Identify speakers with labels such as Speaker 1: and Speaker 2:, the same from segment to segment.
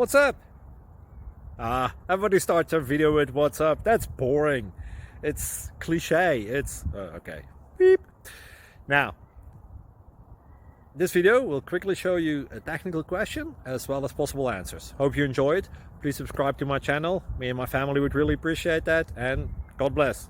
Speaker 1: What's up? Everybody starts their video with what's up. That's boring. It's cliche. It's okay. Beep. Now, this video will quickly show you a technical question as well as possible answers. Hope you enjoy it. Please subscribe to my channel. Me and my family would really appreciate that, and God bless.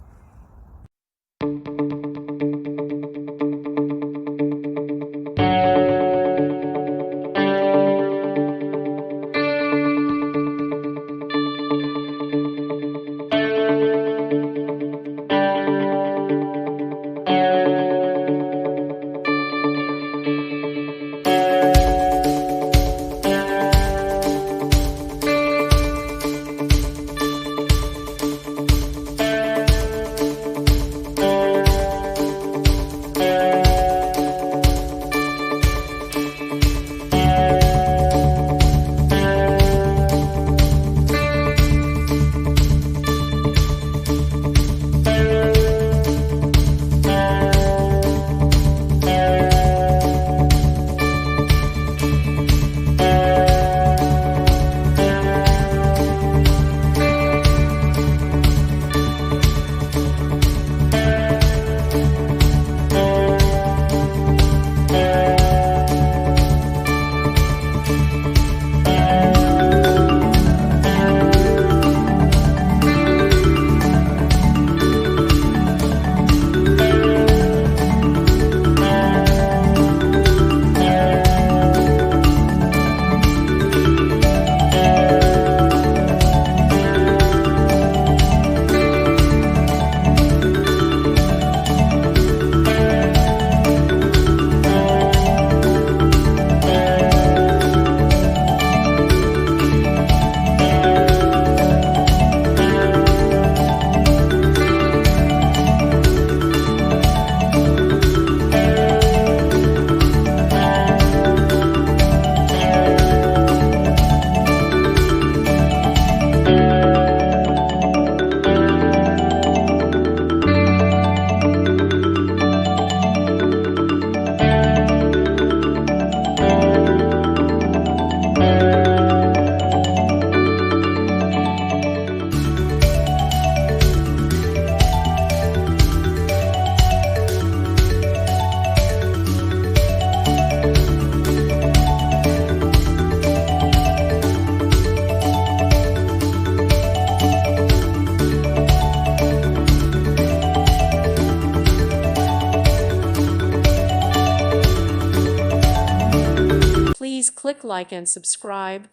Speaker 2: Please click like and subscribe.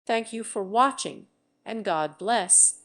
Speaker 2: Thank you for watching, and God bless.